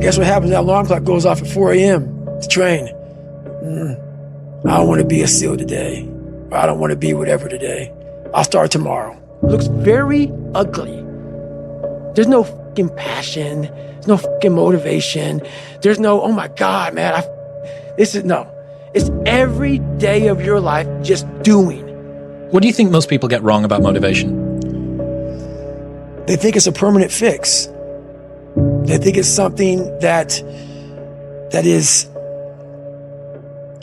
guess what happens? That alarm clock goes off at 4 a.m. to train. I don't want to be a SEAL today. Or I don't want to be whatever today. I'll start tomorrow. It looks very ugly. There's no fucking passion. There's no fucking motivation. There's no, oh my God, man. No. It's every day of your life just doing. What do you think most people get wrong about motivation? They think it's a permanent fix. They think it's something that is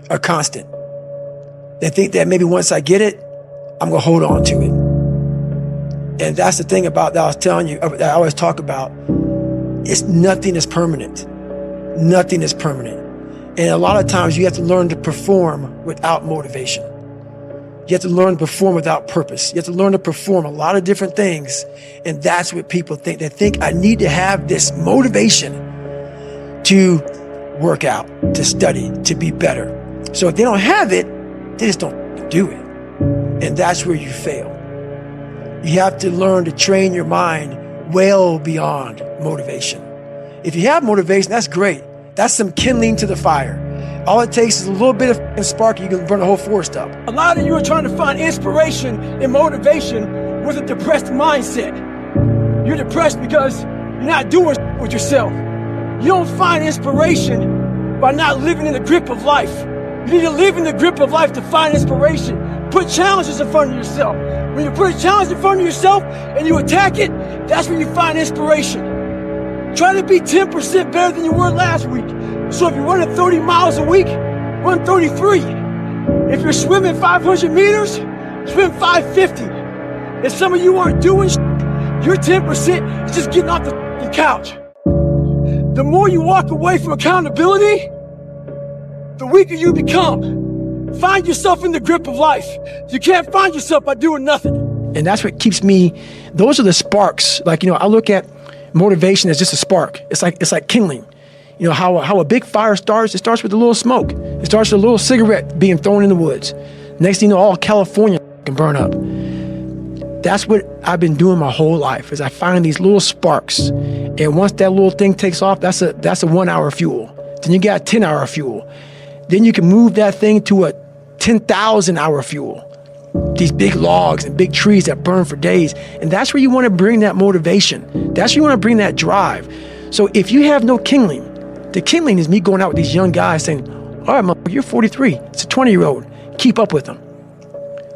a constant. They think that maybe once I get it, I'm going to hold on to it. And that's the thing about that I was telling you, that I always talk about. Nothing is permanent. Nothing is permanent. And a lot of times you have to learn to perform without motivation. You have to learn to perform without purpose. You have to learn to perform a lot of different things. And that's what people think. They think I need to have this motivation to work out, to study, to be better. So if they don't have it, they just don't do it. And that's where you fail. You have to learn to train your mind well beyond motivation. If you have motivation, that's great. That's some kindling to the fire. All it takes is a little bit of spark, you can burn the whole forest up. A lot of you are trying to find inspiration and motivation with a depressed mindset. You're depressed because you're not doing with yourself. You don't find inspiration by not living in the grip of life. You need to live in the grip of life to find inspiration. Put challenges in front of yourself. When you put a challenge in front of yourself and you attack it, that's when you find inspiration. Try to be 10% better than you were last week. So if you're running 30 miles a week, run 33. If you're swimming 500 meters, swim 550. If some of you aren't doing your 10% is just getting off the couch. The more you walk away from accountability, the weaker you become. Find yourself in the grip of life. You can't find yourself by doing nothing. And that's what keeps me, those are the sparks. Like, I look at motivation as just a spark. It's like kindling. How a big fire starts, it starts with a little smoke. It starts with a little cigarette being thrown in the woods. Next thing you know, all California can burn up. That's what I've been doing my whole life, is I find these little sparks. And once that little thing takes off, that's a 1 hour fuel. Then you got 10 hour fuel. Then you can move that thing to a 10,000 hour fuel. These big logs and big trees that burn for days. And that's where you want to bring that motivation. That's where you want to bring that drive. So if you have no kindling, the kindling is me going out with these young guys saying, all right, motherfucker, you're 43. It's a 20-year-old. Keep up with them.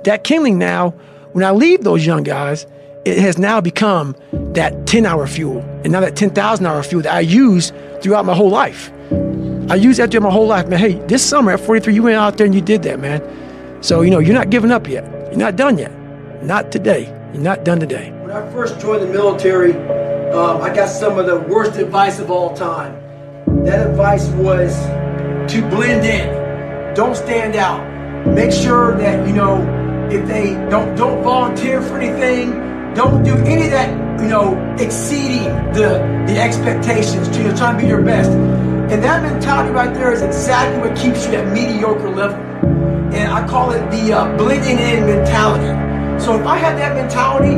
That kindling now, when I leave those young guys, it has now become that 10-hour fuel. And now that 10,000 hour fuel that I use throughout my whole life. I use that throughout my whole life, man. Hey, this summer at 43, you went out there and you did that, man. So, you're not giving up yet. You're not done yet. Not today. You're not done today. When I first joined the military, I got some of the worst advice of all time. That advice was to blend in. Don't stand out. Make sure that, if they don't volunteer for anything, don't do any of that, exceeding the expectations, trying to be your best. And that mentality right there is exactly what keeps you at mediocre level. And I call it the blending in mentality. So if I had that mentality,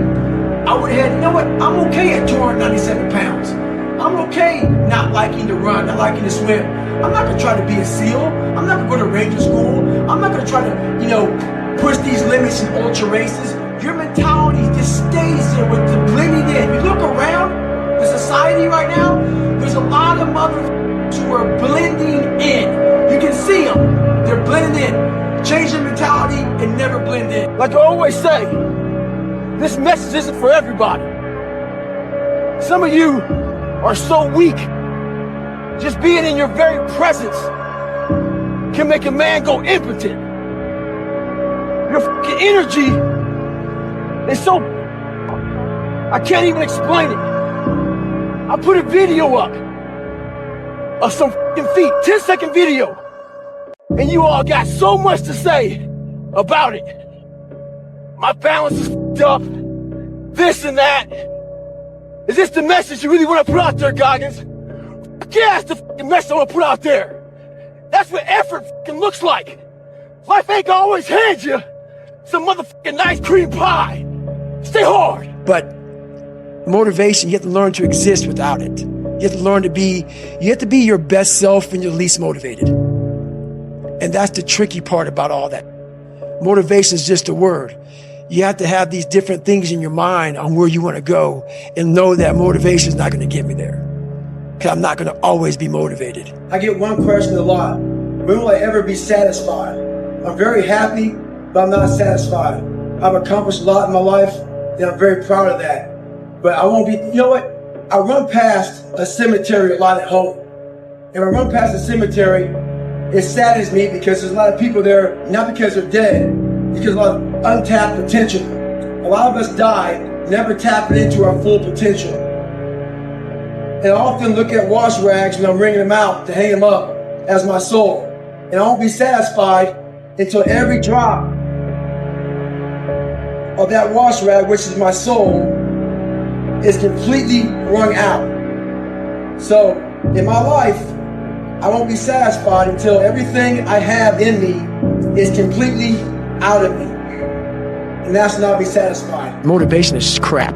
I would have had, you know what, I'm okay at 297 pounds. I'm okay not liking to run, not liking to swim. I'm not gonna try to be a SEAL. I'm not gonna go to Ranger School. I'm not gonna try to, push these limits in ultra races. Your mentality just stays there with the blending in. You look around the society right now, there's a lot of motherfuckers who are blending in. You can see them. They're blending in. Change your mentality and never blend in. Like I always say, this message isn't for everybody. Some of you are so weak, just being in your very presence can make a man go impotent. Your fucking energy is so, I can't even explain it. I put a video up of some fucking feet, 10-second video, and you all got so much to say about it. My balance is fucked up, this and that. Is this the message you really want to put out there, Goggins? Yeah, that's the fucking message I want to put out there. That's what effort fucking looks like. Life ain't gonna always hand you some motherfucking nice cream pie. Stay hard. But motivation, you have to learn to exist without it. You have to learn to be your best self when you're least motivated. And that's the tricky part about all that. Motivation is just a word. You have to have these different things in your mind on where you want to go and know that motivation is not going to get me there. Because I'm not going to always be motivated. I get one question a lot. When will I ever be satisfied? I'm very happy, but I'm not satisfied. I've accomplished a lot in my life, and I'm very proud of that. But I won't be, you know what? I run past a cemetery a lot at home. And when I run past a cemetery, it saddens me because there's a lot of people there, not because they're dead, because a lot of untapped potential. A lot of us die never tapping into our full potential. And I often look at wash rags when I'm wringing them out to hang them up as my soul. And I won't be satisfied until every drop of that wash rag, which is my soul, is completely wrung out. So in my life, I won't be satisfied until everything I have in me is completely out of me. And that's when I'll be satisfied. Motivation is crap.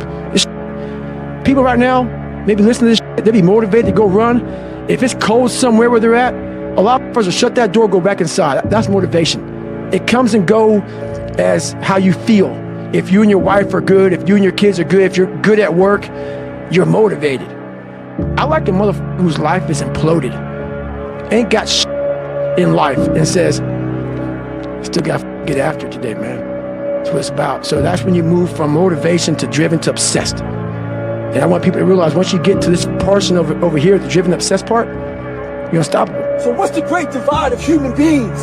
People right now, maybe listen to this shit, they'll be motivated to go run. If it's cold somewhere where they're at, a lot of us will shut that door, go back inside. That's motivation. It comes and go as how you feel. If you and your wife are good, if you and your kids are good, if you're good at work, you're motivated. I like a motherfucker whose life is imploded, ain't got shit in life, and says, still gotta get after it today, man. That's what it's about. So that's when you move from motivation to driven to obsessed. And I want people to realize once you get to this portion over here, the driven obsessed part, you're unstoppable. So what's the great divide of human beings?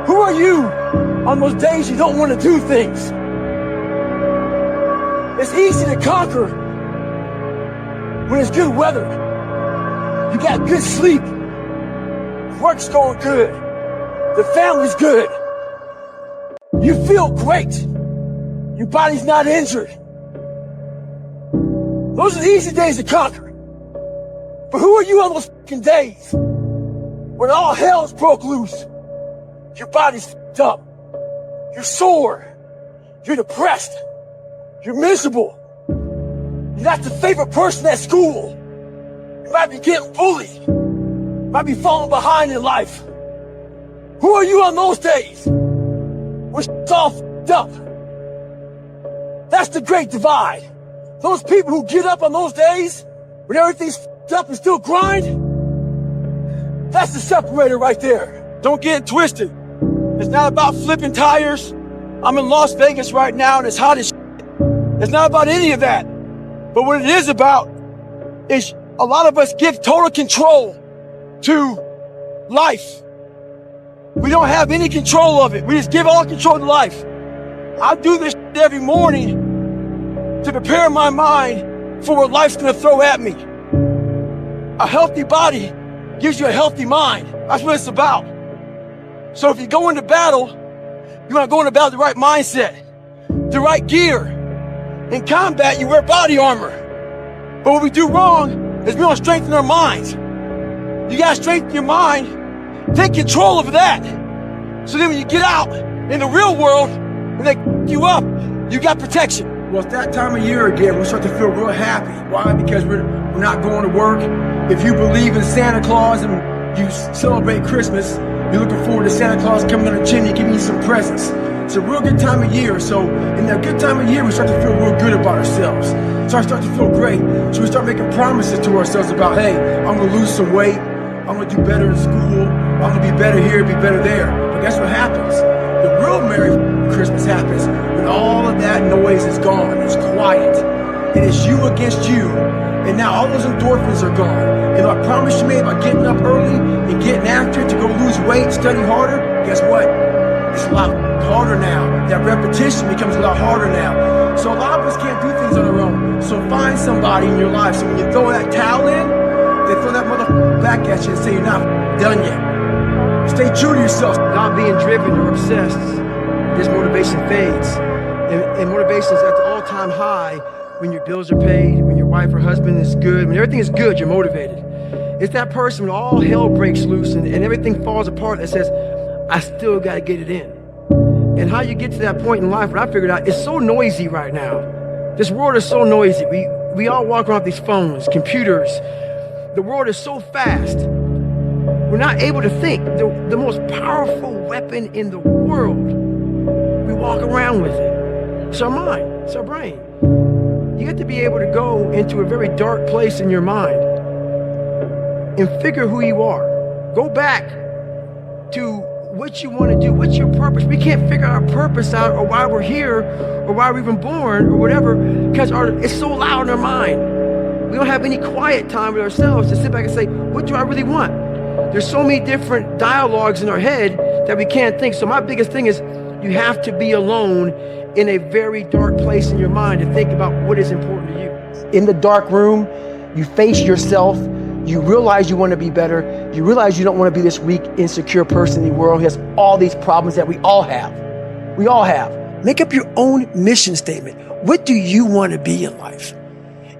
Who are you on those days you don't want to do things? It's easy to conquer when it's good weather. You got good sleep. Work's going good. The family's good. You feel great. Your body's not injured. Those are the easy days to conquer. But who are you on those fucking days when all hell's broke loose? Your body's fucked up. You're sore. You're depressed. You're miserable. You're not the favorite person at school. You might be getting bullied. You might be falling behind in life. Who are you on those days when shit's all fucked up? That's the great divide. Those people who get up on those days when everything's fucked up and still grind, that's the separator right there. Don't get it twisted. It's not about flipping tires. I'm in Las Vegas right now and it's hot as shit. It's not about any of that. But what it is about is a lot of us give total control to life. We don't have any control of it. We just give all control to life. I do this shit every morning to prepare my mind for what life's gonna throw at me. A healthy body gives you a healthy mind. That's what it's about. So if you go into battle, you want to go into battle with the right mindset, the right gear. In combat, you wear body armor. But what we do wrong is we don't strengthen our minds. You got to strengthen your mind, take control of that. So then when you get out in the real world and they you up, you got protection. Well, it's that time of year again, we start to feel real happy. Why? Because we're not going to work. If you believe in Santa Claus and you celebrate Christmas, you're looking forward to Santa Claus coming on the chimney, giving you some presents. It's a real good time of year. So in that good time of year, we start to feel real good about ourselves. So I start to feel great. So we start making promises to ourselves about, hey, I'm going to lose some weight. I'm going to do better in school. I'm going to be better here, be better there. But guess what happens? The real Merry Christmas happens when all of that noise is gone. It's quiet. And it's you against you. And now all those endorphins are gone. And I promise you made about getting up early and getting after it to go lose weight, study harder, guess what? It's a lot harder now. That repetition becomes a lot harder now. So a lot of us can't do things on our own. So find somebody in your life. So when you throw that towel in, they throw that motherfucker back at you and say you're not done yet. Stay true to yourself. Not being driven or obsessed. This motivation fades. And motivation is at the all-time high when your bills are paid, when your wife or husband is good, when everything is good, you're motivated. It's that person when all hell breaks loose and everything falls apart that says, I still got to get it in. And how you get to that point in life, what I figured out, it's so noisy right now. This world is so noisy. we all walk around with these phones, computers. The world is so fast. We're not able to think. The most powerful weapon in the world, we walk around with it. It's our mind. It's our brain. You have to be able to go into a very dark place in your mind and figure who you are. Go back to what you want to do. What's your purpose? We can't figure our purpose out or why we're here or why we're even born or whatever because it's so loud in our mind. We don't have any quiet time with ourselves to sit back and say, what do I really want? There's so many different dialogues in our head that we can't think. So my biggest thing is you have to be alone in a very dark place in your mind to think about what is important to you. In the dark room, you face yourself. You realize you want to be better. You realize you don't want to be this weak, insecure person in the world who has all these problems that we all have. We all have. Make up your own mission statement. What do you want to be in life?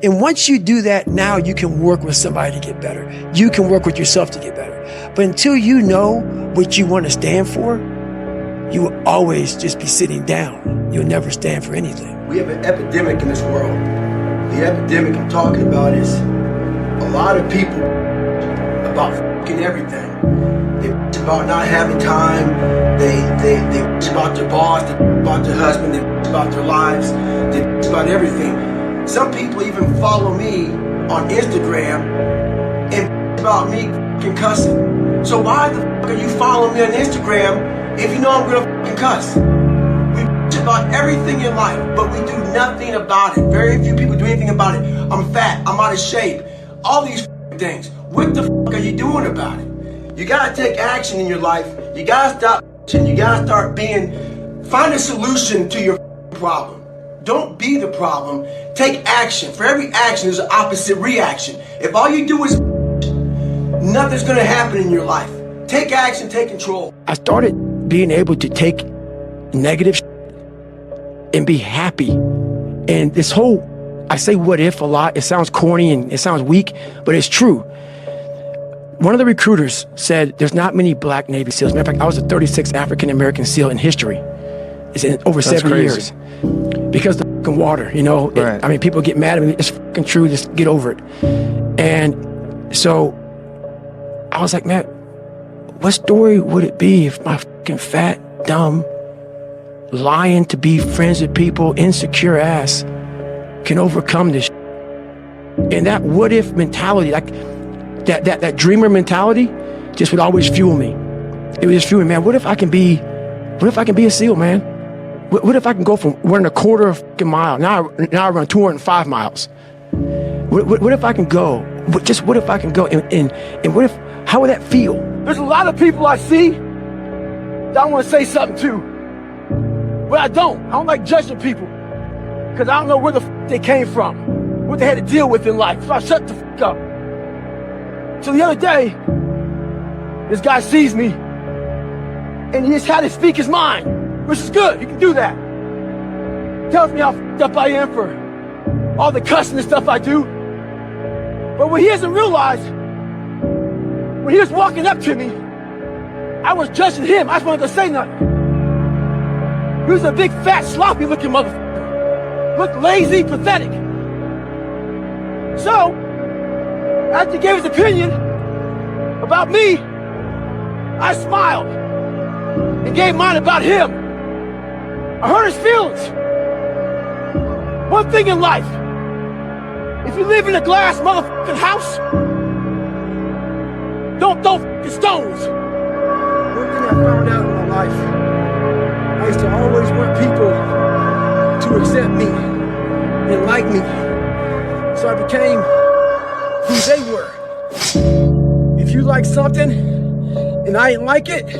And once you do that, now you can work with somebody to get better. You can work with yourself to get better. But until you know what you want to stand for, you will always just be sitting down. You'll never stand for anything. We have an epidemic in this world. The epidemic I'm talking about is a lot of people about fucking everything. They bitch about not having time. They bitch about their boss. They bitch about their husband. They bitch about their lives. They bitch about everything. Some people even follow me on Instagram and bitch about me fucking cussing. So why the fuck are you following me on Instagram if you know I'm gonna fucking cuss? We bitch about everything in life, but we do nothing about it. Very few people do anything about it. I'm fat. I'm out of shape. All these things. What the fuck are you doing about it? You gotta take action in your life. You gotta stop and you gotta start find a solution to your problem. Don't be the problem. Take action. For every action, there's an opposite reaction. If all you do is nothing's gonna happen in your life. Take action, take control. I started being able to take negative and be happy. And this whole I say what if a lot. It sounds corny and it sounds weak, but it's true. One of the recruiters said there's not many black Navy SEALs. Matter of fact, I was the 36th African-American SEAL in history. It's in over 70 years. Because the fucking water, you know. Right. I mean, people get mad at me. It's fucking true. Just get over it. And so I was like, man, what story would it be if my fucking fat, dumb, lying to be friends with people, insecure ass can overcome this and that what if mentality, like that dreamer mentality just would always fuel me. It would just fuel me, man. What if I can be a SEAL, man? What if I can go from running a quarter of a mile, now I run 205 miles. What if I can go, what if I can go and what if, how would that feel? There's a lot of people I see that I want to say something to, but I don't like judging people. Because I don't know where the f they came from, what they had to deal with in life. So I shut the f up. So the other day, this guy sees me, and he just had to speak his mind, which is good. He can do that. Tells me how f up I am for all the cussing and stuff I do. But what he doesn't realize, when he was walking up to me, I was judging him. I just wanted to say nothing. He was a big, fat, sloppy looking motherfucker. Looked lazy, pathetic. So, after he gave his opinion about me, I smiled and gave mine about him. I hurt his feelings. One thing in life, if you live in a glass motherfucking house, don't throw fucking stones. One thing I found out in my life, I used to always want people to accept me and like me. So I became who they were. If you like something and I didn't like it,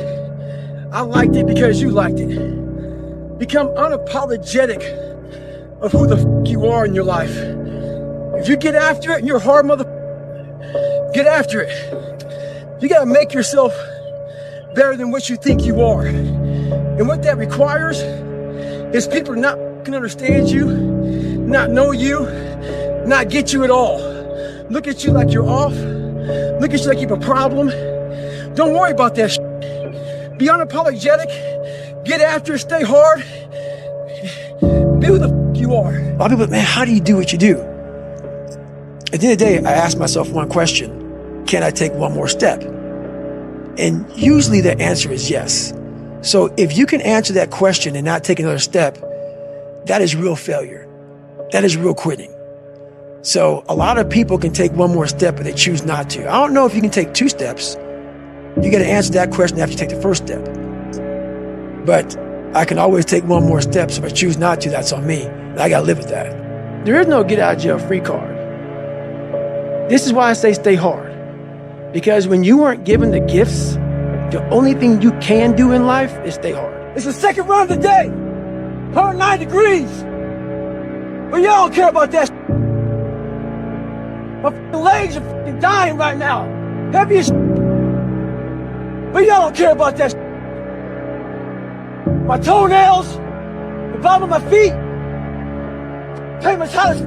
I liked it because you liked it. Become unapologetic of who the f you are in your life. If you get after it and you're a hard mother, get after it. You gotta make yourself better than what you think you are. And what that requires is people not can understand you, not know you, not get you at all. Look at you like you're off. Look at you like you have a problem. Don't worry about that shit. Be unapologetic. Get after it. Stay hard. Be who the f you are. A lot of people, man, how do you do what you do? At the end of the day, I ask myself one question: can I take one more step? And usually the answer is yes. So if you can answer that question and not take another step, that is real failure. That is real quitting. So a lot of people can take one more step, but they choose not to. I don't know if you can take 2 steps. You got to answer that question after you take the first step. But I can always take one more step. So if I choose not to, that's on me. And I got to live with that. There is no get out of jail free card. This is why I say stay hard. Because when you weren't given the gifts, the only thing you can do in life is stay hard. It's the second run of the day. 109 degrees. But y'all don't care about that. My legs are dying right now. Heavy as. But y'all don't care about that. My toenails, the bottom of my feet, pavement's hot as.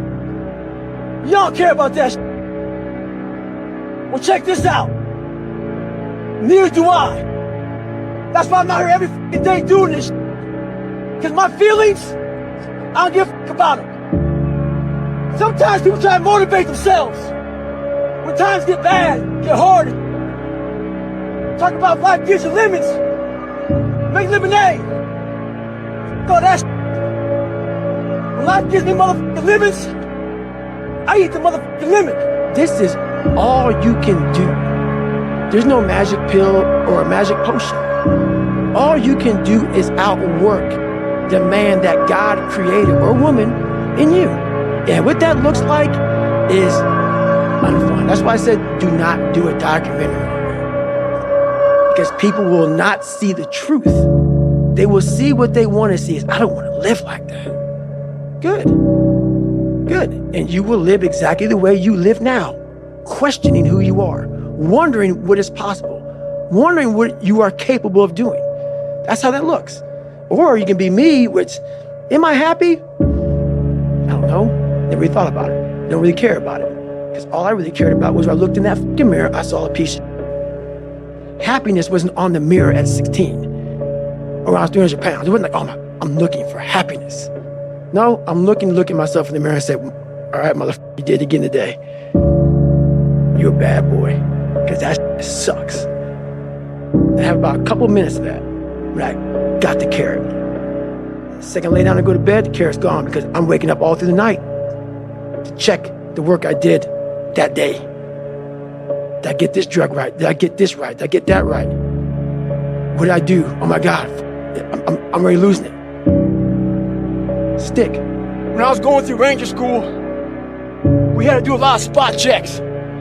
Y'all don't care about that. Well, check this out. Neither do I. That's why I'm out here every day doing this. Because my feelings, I don't give a about them. Sometimes people try to motivate themselves. When times get bad, get hard. Talk about life gives you lemons. Make lemonade. No, that's. When life gives me motherfucking lemons, I eat the motherfucking lemon. This is all you can do. There's no magic pill or a magic potion. All you can do is outwork the man that God created, or woman, in you. And what that looks like is unfun. That's why I said do not do a documentary on me. Because people will not see the truth. They will see what they want to see. Is I don't want to live like that. Good. And you will live exactly the way you live now. Questioning who you are. Wondering what is possible. Wondering what you are capable of doing. That's how that looks. Or you can be me, which, am I happy? I don't know. Never really thought about it. Don't really care about it. Because all I really cared about was when I looked in that fucking mirror, I saw a piece. Happiness wasn't on the mirror at 16. Or when I was 300 pounds. It wasn't like, oh, I'm looking for happiness. No, I'm looking at myself in the mirror and say, all right, motherfucker, you did it again today. You're a bad boy. Because that sucks. I have about a couple minutes of that. But I got the carrot. The second I lay down and go to bed, the carrot's gone because I'm waking up all through the night to check the work I did that day. Did I get this drug right? Did I get this right? Did I get that right? What did I do? Oh my God, I'm already losing it. Stick. When I was going through Ranger School, we had to do a lot of spot checks.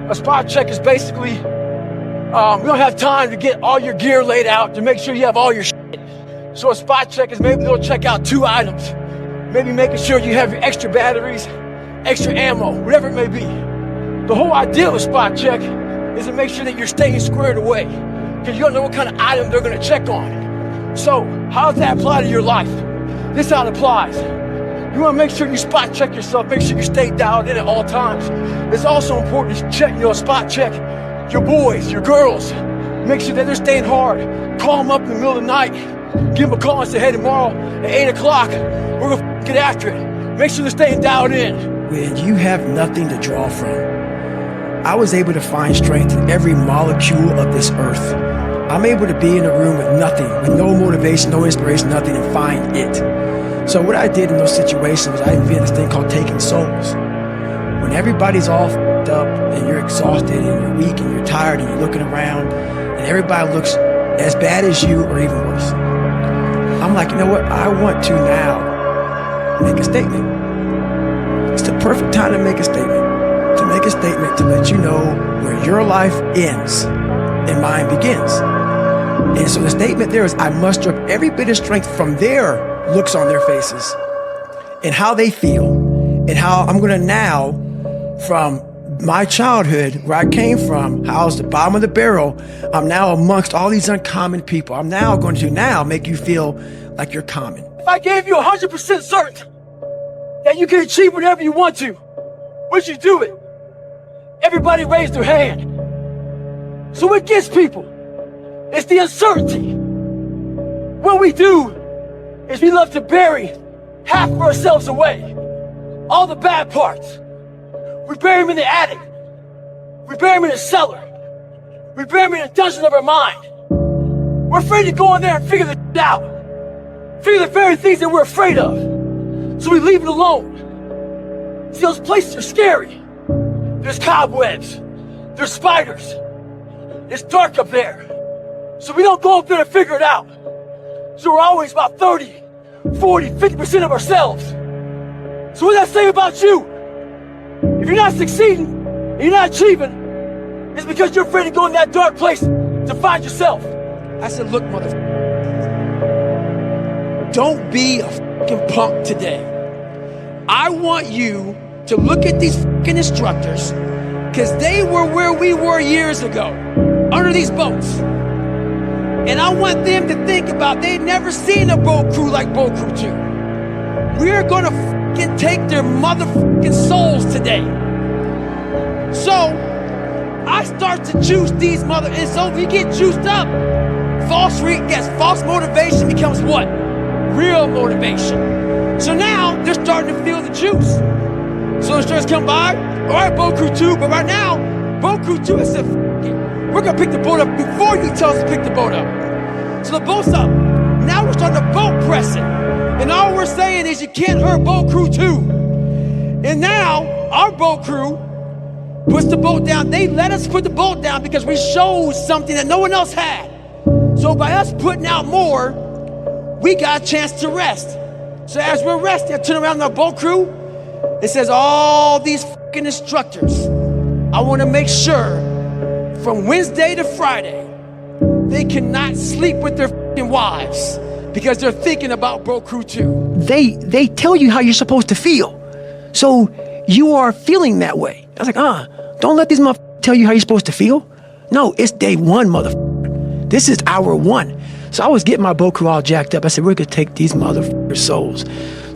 A spot check is basically, we don't have time to get all your gear laid out to make sure you have all your shit. So a spot check is maybe they'll check out 2 items. Maybe making sure you have your extra batteries, extra ammo, whatever it may be. The whole idea of a spot check is to make sure that you're staying squared away. Because you don't know what kind of item they're going to check on. So how does that apply to your life? This is how it applies. You want to make sure you spot check yourself, make sure you stay dialed in at all times. It's also important to check, spot check your boys, your girls. Make sure that they're staying hard. Call them up in the middle of the night. Give them a call and say, hey, tomorrow at 8 o'clock, we're going to get after it. Make sure they're staying dialed in. When you have nothing to draw from, I was able to find strength in every molecule of this earth. I'm able to be in a room with nothing, with no motivation, no inspiration, nothing, and find it. So what I did in those situations was I invented this thing called taking souls. When everybody's all f***ed up and you're exhausted and you're weak and you're tired and you're looking around and everybody looks as bad as you or even worse. I'm like, you know what? I want to now make a statement. It's the perfect time to make a statement. To make a statement to let you know where your life ends and mine begins. And so the statement there is, I muster up every bit of strength from their looks on their faces and how they feel and how I'm going to now, from my childhood, where I came from, how I was the bottom of the barrel, I'm now amongst all these uncommon people. I'm now going to make you feel like you're common. If I gave you 100% certain that you can achieve whatever you want to, would you do it? Everybody raised their hand. So what gets people? It's the uncertainty. What we do is we love to bury half of ourselves away. All the bad parts. We bury them in the attic. We bury them in the cellar. We bury them in the dungeon of our mind. We're afraid to go in there and figure this out. Figure the very things that we're afraid of. So we leave it alone. See, those places are scary. There's cobwebs. There's spiders. It's dark up there. So we don't go up there to figure it out. So we're always about 30, 40, 50% of ourselves. So what does that say about you? If you're not succeeding, and you're not achieving, it's because you're afraid to go in that dark place to find yourself. I said, look, motherfucker, don't be a fucking punk today. I want you to look at these fucking instructors, because they were where we were years ago, under these boats. And I want them to think about, they'd never seen a boat crew like Boat Crew 2. We're gonna fucking take their motherfucking souls today. So, I start to juice these and so we get juiced up. False motivation becomes what? Real motivation. So now, they're starting to feel the juice. So the instructors come by, all right, Boat Crew 2, but right now, Boat Crew 2 has said, we're gonna pick the boat up before you tell us to pick the boat up. So the boat's up. Now we're starting to boat press it. And all we're saying is you can't hurt Boat Crew 2. And now our boat crew puts the boat down. They let us put the boat down because we showed something that no one else had. So by us putting out more, we got a chance to rest. So as we're resting, I turn around to our boat crew. It says, all these fucking instructors, I want to make sure from Wednesday to Friday, they cannot sleep with their fucking wives because they're thinking about Boat Crew 2. They tell you how you're supposed to feel. So you are feeling that way. I was like, don't let these motherfuckers tell you how you're supposed to feel. No, it's day one, motherfucker. This is hour one. So I was getting my boat crew all jacked up. I said, we're gonna take these motherfuckers' souls.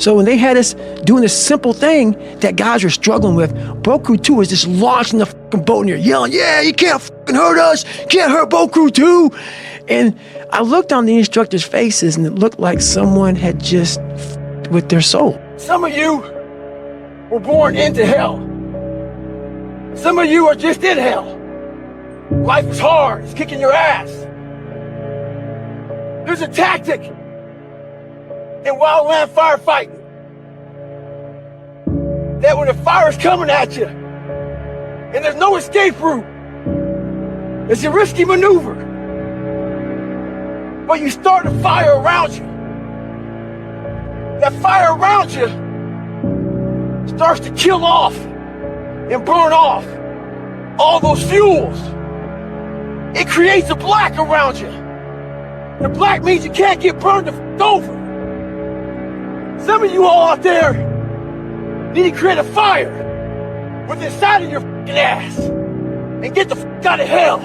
So when they had us doing this simple thing that guys were struggling with, Boat Crew 2 was just launching the fucking boat and you're yelling, yeah, you can't fucking hurt us. You can't hurt Boat Crew 2. And I looked on the instructors' faces and it looked like someone had just with their soul. Some of you were born into hell. Some of you are just in hell. Life is hard, it's kicking your ass. There's a tactic in wildland firefighting that when the fire's coming at you and there's no escape route, it's a risky maneuver. But you start a fire around you. That fire around you starts to kill off and burn off all those fuels. It creates a black around you. The black means you can't get burned over. Some of you all out there need to create a fire with inside of your fucking ass and get the fuck out of hell.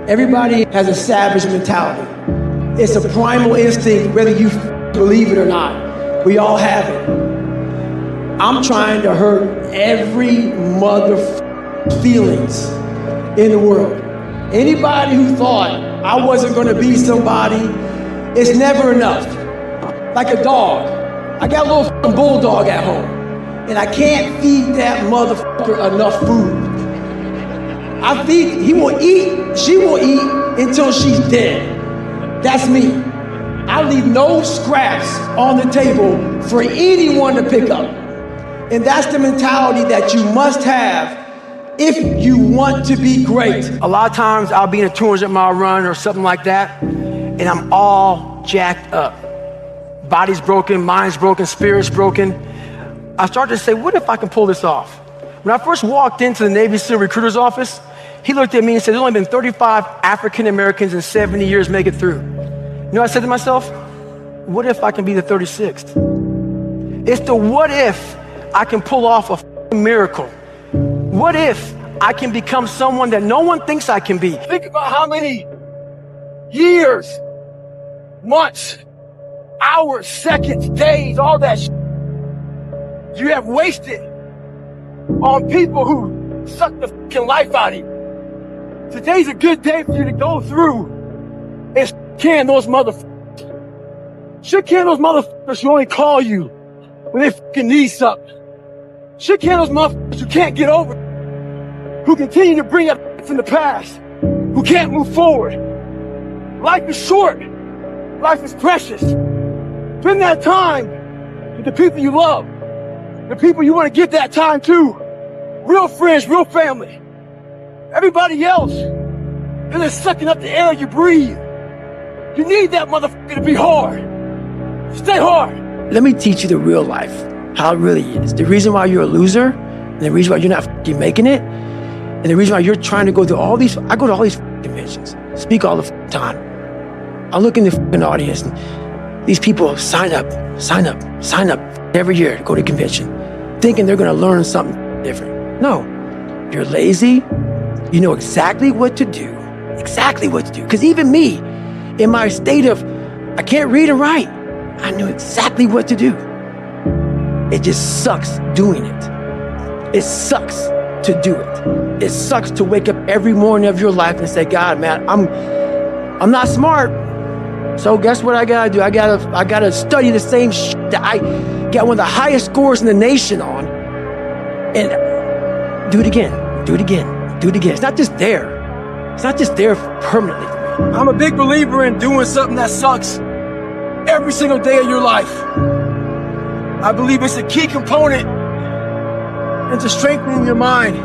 Everybody has a savage mentality. It's a primal instinct, whether you believe it or not. We all have it. I'm trying to hurt every feelings in the world. Anybody who thought I wasn't gonna be somebody, it's never enough. Like a dog. I got a little bulldog at home, and I can't feed that motherfucker enough food. He will eat, she will eat until she's dead. That's me. I leave no scraps on the table for anyone to pick up. And that's the mentality that you must have if you want to be great. A lot of times I'll be in a 200-mile run or something like that, and I'm all jacked up. Body's broken, mind's broken, spirit's broken. I started to say, what if I can pull this off? When I first walked into the Navy SEAL recruiter's office, he looked at me and said, there's only been 35 African Americans in 70 years make it through. You know what I said to myself? What if I can be the 36th? It's the what if I can pull off a miracle. What if I can become someone that no one thinks I can be? Think about how many years, months, hours, seconds, days, all that shit you have wasted on people who suck the fucking life out of you. Today's a good day for you to go through and can those motherfuckers. Should can those motherfuckers who only call you when they fucking need something. Should can those motherfuckers who can't get over who continue to bring up from the past, who can't move forward. Life is short. Life is precious. Spend that time with the people you love, the people you want to give that time to. Real friends, real family. Everybody else, they're just sucking up the air you breathe. You need that motherfucker to be hard. Stay hard. Let me teach you the real life, how it really is. The reason why you're a loser, and the reason why you're not fucking making it, and the reason why you're trying to go through all these, I go to all these conventions, speak all the time. I look in the fucking audience, and these people sign up every year to go to convention, thinking they're gonna learn something different. No, you're lazy. You know exactly what to do. Because even me, in my state of, I can't read and write, I knew exactly what to do. It just sucks doing it. It sucks to do it. It sucks to wake up every morning of your life and say, God, man, I'm not smart. So guess what I gotta do? I gotta study the same shit that I got one of the highest scores in the nation on, and do it again. It's not just there. It's not just there permanently for me. I'm a big believer in doing something that sucks every single day of your life. I believe it's a key component into strengthening your mind.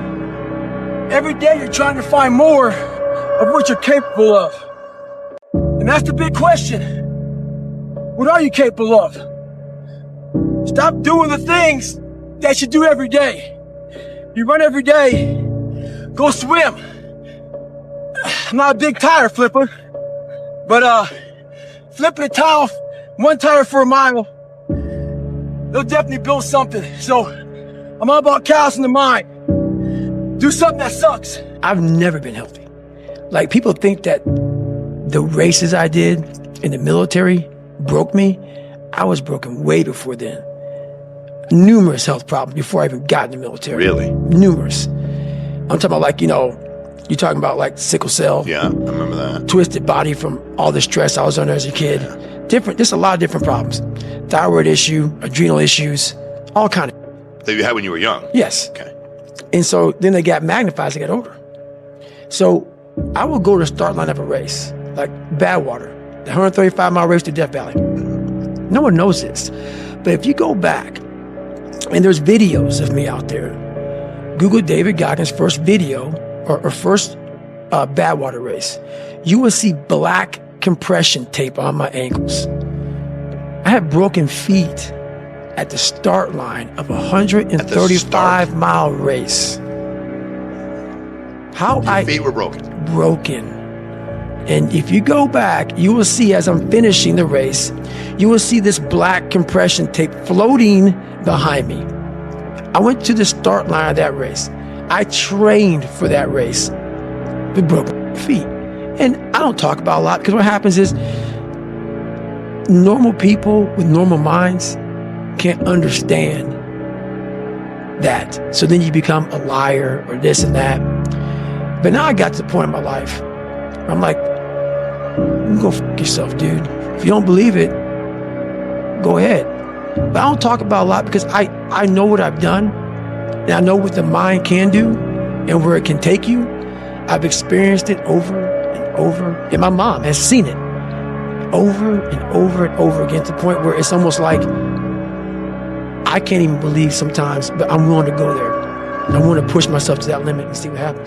Every day you're trying to find more of what you're capable of. And that's the big question. What are you capable of? Stop doing the things that you do every day. You run every day. Go swim. I'm not a big tire flipper, but flipping a tire, one tire for a mile, they'll definitely build something. So I'm all about callousing the mind. Do something that sucks. I've never been healthy. Like, people think that the races I did in the military broke me. I was broken way before then. Numerous health problems before I even got in the military. Really? Numerous. I'm talking about, like, you're talking about like sickle cell. Yeah, I remember that. Twisted body from all the stress I was under as a kid. Yeah. There's a lot of different problems. Thyroid issue, adrenal issues, all kind of. That you had when you were young? Yes. Okay. And so then they got magnified as I got older. So I would go to the start line of a race, like Badwater, the 135-mile race to Death Valley. No one knows this. But if you go back, and there's videos of me out there, Google David Goggins' first video, or first Badwater race, you will see black compression tape on my ankles. I had broken feet at the start line of a 135-mile race. Your feet were broken. Broken. And if you go back, you will see, as I'm finishing the race, you will see this black compression tape floating behind me. I went to the start line of that race. I trained for that race with broken feet. And I don't talk about a lot, because what happens is normal people with normal minds can't understand that. So then you become a liar or this and that. But now I got to the point in my life where I'm like, you go fuck yourself, dude. If you don't believe it, go ahead. But I don't talk about a lot, because I know what I've done, and I know what the mind can do and where it can take you. I've experienced it over and over, and my mom has seen it over and over and over again, to the point where it's almost like I can't even believe sometimes, but I'm willing to go there. I want to push myself to that limit and see what happens.